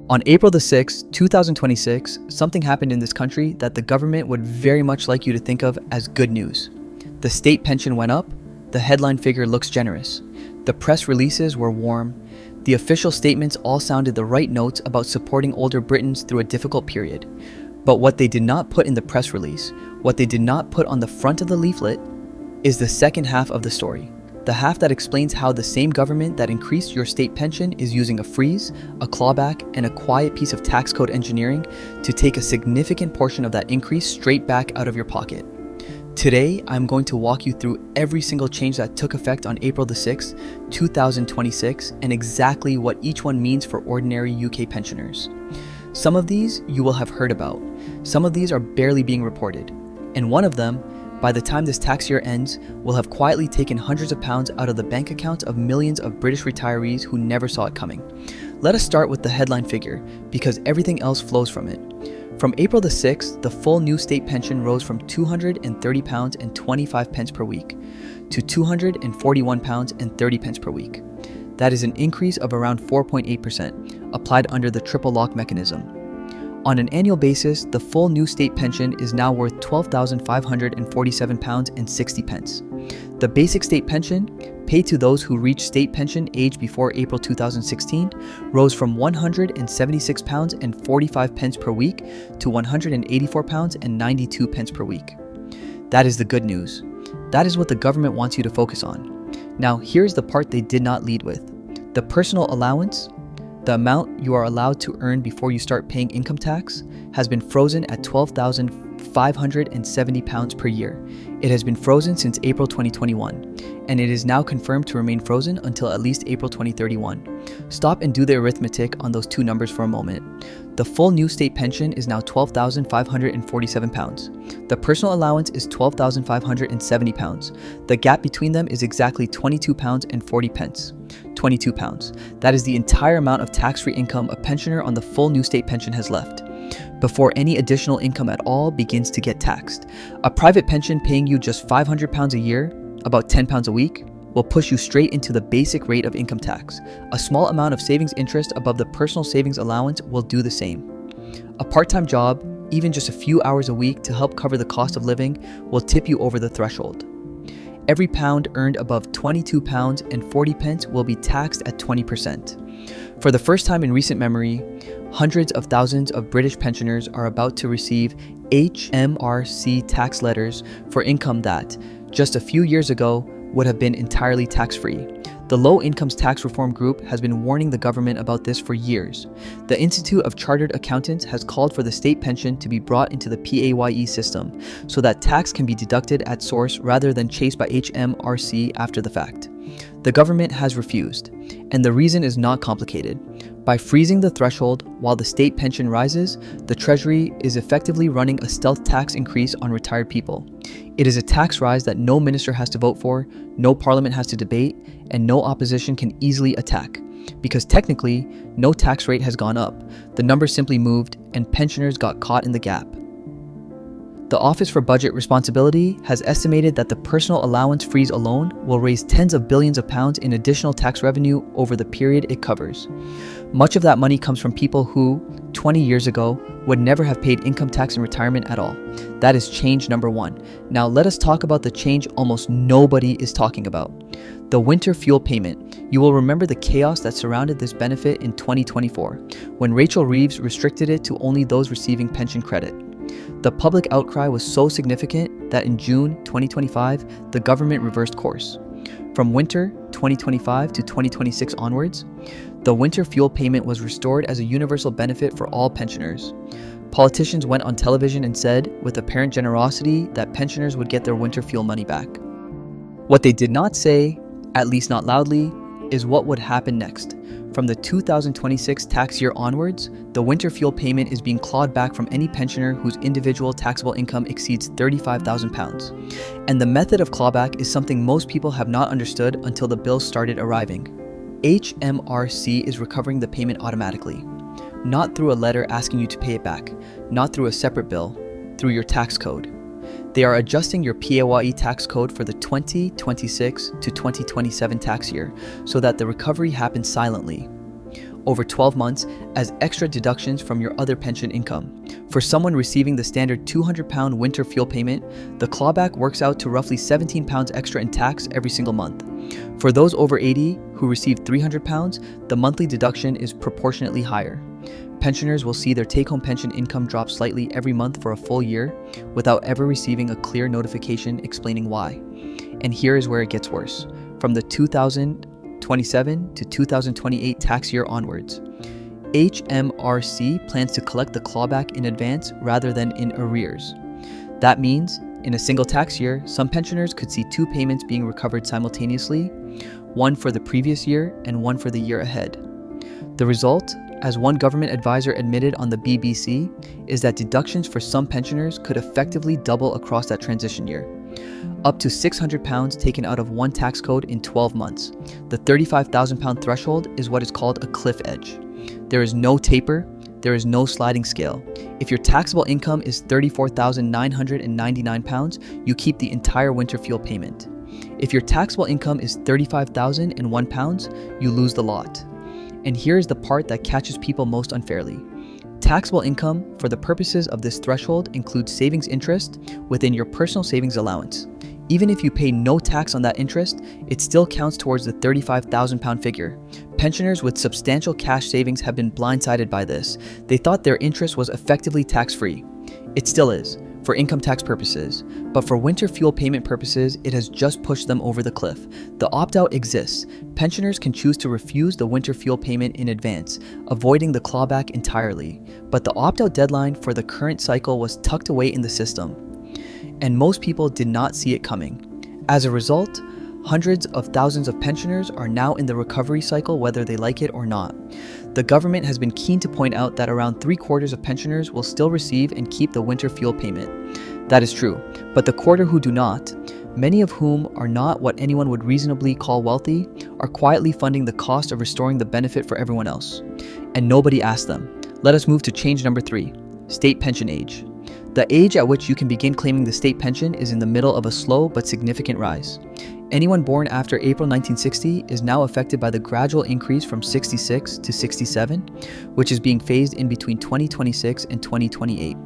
On April the 6th, 2026, something happened in this country that the government would very much like you to think of as good news. The state pension went up, the headline figure looks generous, the press releases were warm, the official statements all sounded the right notes about supporting older Britons through a difficult period. But what they did not put in the press release, what they did not put on the front of the leaflet, is the second half of the story. The half that explains how the same government that increased your state pension is using a freeze, a clawback, and a quiet piece of tax code engineering to take a significant portion of that increase straight back out of your pocket. Today, I'm going to walk you through every single change that took effect on April the 6th, 2026, and exactly what each one means for ordinary UK pensioners. Some of these you will have heard about. Some of these are barely being reported. And one of them, by the time this tax year ends, will have quietly taken hundreds of pounds out of the bank accounts of millions of British retirees who never saw it coming. Let us start with the headline figure, because everything else flows from it. From April the 6th, the full new state pension rose from £230.25 per week to £241.30 per week. That is an increase of around 4.8%, applied under the triple lock mechanism. On an annual basis, the full new state pension is now worth £12,547.60. The basic state pension, paid to those who reached state pension age before April 2016, rose from £176.45 per week to £184.92 per week. That is the good news. That is what the government wants you to focus on. Now, here's the part they did not lead with. The personal allowance, the amount you are allowed to earn before you start paying income tax, has been frozen at £12,570 per year. It has been frozen since April 2021, and it is now confirmed to remain frozen until at least April 2031. Stop and do the arithmetic on those two numbers for a moment. The full new state pension is now £12,547. The personal allowance is £12,570. The gap between them is exactly £22.40. £22. That is the entire amount of tax-free income a pensioner on the full new state pension has left, before any additional income at all begins to get taxed. A private pension paying you just £500 a year, about £10 a week, will push you straight into the basic rate of income tax. A small amount of savings interest above the personal savings allowance will do the same. A part-time job, even just a few hours a week to help cover the cost of living, will tip you over the threshold. Every pound earned above £22.40 will be taxed at 20%. For the first time in recent memory, hundreds of thousands of British pensioners are about to receive HMRC tax letters for income that, just a few years ago, would have been entirely tax-free. The Low Incomes Tax Reform Group has been warning the government about this for years. The Institute of Chartered Accountants has called for the state pension to be brought into the PAYE system so that tax can be deducted at source rather than chased by HMRC after the fact. The government has refused, and the reason is not complicated. By freezing the threshold while the state pension rises, the Treasury is effectively running a stealth tax increase on retired people. It is a tax rise that no minister has to vote for, no parliament has to debate, and no opposition can easily attack. Because technically, no tax rate has gone up. The numbers simply moved, and pensioners got caught in the gap. The Office for Budget Responsibility has estimated that the personal allowance freeze alone will raise tens of billions of pounds in additional tax revenue over the period it covers. Much of that money comes from people who, 20 years ago, would never have paid income tax in retirement at all. That is change number one. Now let us talk about the change almost nobody is talking about. The winter fuel payment. You will remember the chaos that surrounded this benefit in 2024, when Rachel Reeves restricted it to only those receiving pension credit. The public outcry was so significant that in June 2025, the government reversed course. From winter 2025 to 2026 onwards, the winter fuel payment was restored as a universal benefit for all pensioners. Politicians went on television and said, with apparent generosity, that pensioners would get their winter fuel money back. What they did not say, at least not loudly, is what would happen next. From the 2026 tax year onwards, the winter fuel payment is being clawed back from any pensioner whose individual taxable income exceeds £35,000. And the method of clawback is something most people have not understood until the bills started arriving. HMRC is recovering the payment automatically, not through a letter asking you to pay it back, not through a separate bill, through your tax code. They are adjusting your PAYE tax code for the 2026 to 2027 tax year so that the recovery happens silently. over 12 months as extra deductions from your other pension income. For someone receiving the standard £200 winter fuel payment, the clawback works out to roughly £17 extra in tax every single month. For those over 80 who receive £300, the monthly deduction is proportionately higher. Pensioners will see their take-home pension income drop slightly every month for a full year without ever receiving a clear notification explaining why. And here is where it gets worse. From the 2027 to 2028 tax year onwards, HMRC plans to collect the clawback in advance rather than in arrears. That means, in a single tax year, some pensioners could see two payments being recovered simultaneously, one for the previous year and one for the year ahead. The result, as one government advisor admitted on the BBC, is that deductions for some pensioners could effectively double across that transition year. Up to £600 taken out of one tax code in 12 months. The £35,000 threshold is what is called a cliff edge. There is no taper, there is no sliding scale. If your taxable income is £34,999, you keep the entire winter fuel payment. If your taxable income is £35,001, you lose the lot. And here's the part that catches people most unfairly. Taxable income, for the purposes of this threshold, includes savings interest within your personal savings allowance. Even if you pay no tax on that interest, it still counts towards the £35,000 figure. Pensioners with substantial cash savings have been blindsided by this. They thought their interest was effectively tax-free. It still is, for income tax purposes, but for winter fuel payment purposes, it has just pushed them over the cliff. The opt-out exists. Pensioners can choose to refuse the winter fuel payment in advance, avoiding the clawback entirely. But the opt-out deadline for the current cycle was tucked away in the system, and most people did not see it coming. As a result, hundreds of thousands of pensioners are now in the recovery cycle whether they like it or not. The government has been keen to point out that around 3/4 of pensioners will still receive and keep the winter fuel payment. That is true, but the quarter who do not, many of whom are not what anyone would reasonably call wealthy, are quietly funding the cost of restoring the benefit for everyone else. And nobody asked them. Let us move to change number 3, state pension age. The age at which you can begin claiming the state pension is in the middle of a slow but significant rise. Anyone born after April 1960 is now affected by the gradual increase from 66 to 67, which is being phased in between 2026 and 2028.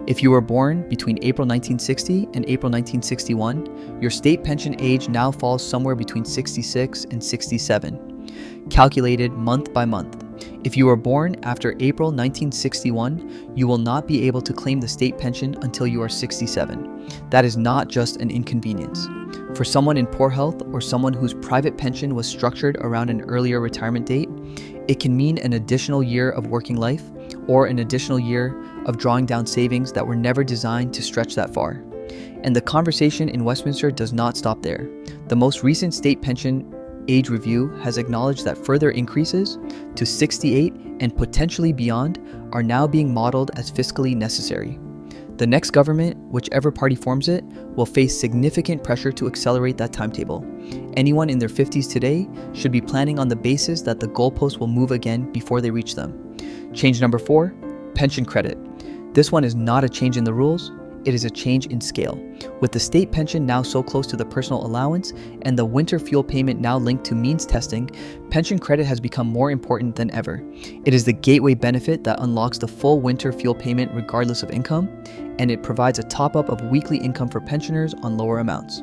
If you were born between April 1960 and April 1961, your state pension age now falls somewhere between 66 and 67, calculated month by month. If you were born after April 1961, you will not be able to claim the state pension until you are 67. That is not just an inconvenience. For someone in poor health or someone whose private pension was structured around an earlier retirement date, it can mean an additional year of working life or an additional year of drawing down savings that were never designed to stretch that far. And the conversation in Westminster does not stop there. The most recent state pension age review has acknowledged that further increases to 68 and potentially beyond are now being modeled as fiscally necessary. The next government, whichever party forms it, will face significant pressure to accelerate that timetable. Anyone in their 50s today should be planning on the basis that the goalposts will move again before they reach them. Change number 4, pension credit. This one is not a change in the rules, it is a change in scale. With the state pension now so close to the personal allowance and the winter fuel payment now linked to means testing, pension credit has become more important than ever. It is the gateway benefit that unlocks the full winter fuel payment regardless of income, and it provides a top-up of weekly income for pensioners on lower amounts.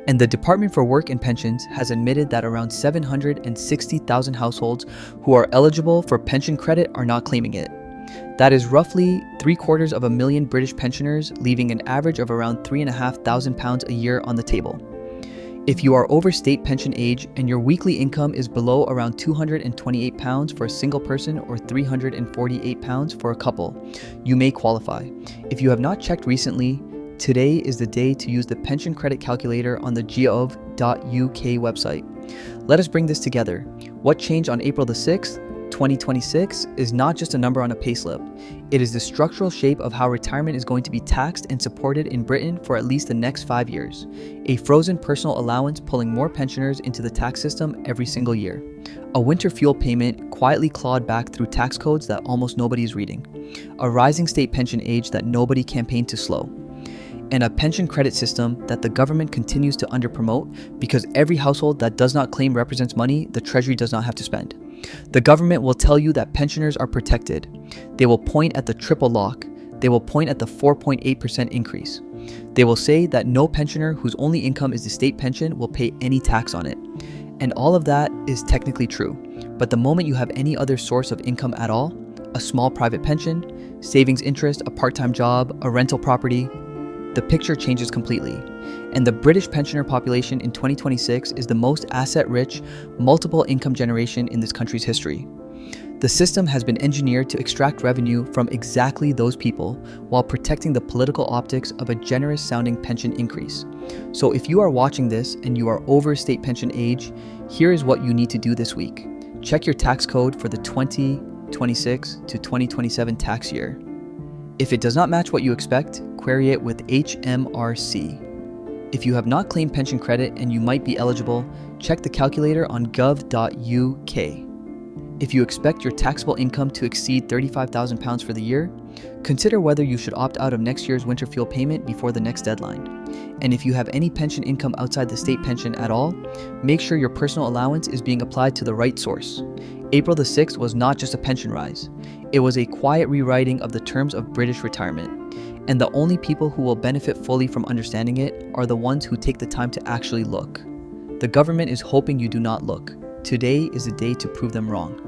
And the Department for Work and Pensions has admitted that around 760,000 households who are eligible for pension credit are not claiming it. That is roughly 750,000 British pensioners, leaving an average of around £3,500 a year on the table. If you are over state pension age and your weekly income is below around £228 for a single person or £348 for a couple, you may qualify. If you have not checked recently, today is the day to use the pension credit calculator on the gov.uk website. Let us bring this together. What changed on April the 6th? 2026 is not just a number on a payslip. It is the structural shape of how retirement is going to be taxed and supported in Britain for at least the next 5 years. A frozen personal allowance pulling more pensioners into the tax system every single year. A winter fuel payment quietly clawed back through tax codes that almost nobody is reading. A rising state pension age that nobody campaigned to slow. And a pension credit system that the government continues to underpromote because every household that does not claim represents money the Treasury does not have to spend. The government will tell you that pensioners are protected. They will point at the triple lock. They will point at the 4.8% increase. They will say that no pensioner whose only income is the state pension will pay any tax on it. And all of that is technically true. But the moment you have any other source of income at all, a small private pension, savings interest, a part-time job, a rental property, the picture changes completely. And the British pensioner population in 2026 is the most asset-rich, multiple income generation in this country's history. The system has been engineered to extract revenue from exactly those people while protecting the political optics of a generous-sounding pension increase. So if you are watching this and you are over state pension age, here is what you need to do this week. Check your tax code for the 2026 to 2027 tax year. If it does not match what you expect, query it with HMRC. If you have not claimed pension credit and you might be eligible, check the calculator on gov.uk. If you expect your taxable income to exceed £35,000 for the year, consider whether you should opt out of next year's winter fuel payment before the next deadline. And if you have any pension income outside the state pension at all, make sure your personal allowance is being applied to the right source. April the 6th was not just a pension rise. It was a quiet rewriting of the terms of British retirement. And the only people who will benefit fully from understanding it are the ones who take the time to actually look. The government is hoping you do not look. Today is the day to prove them wrong.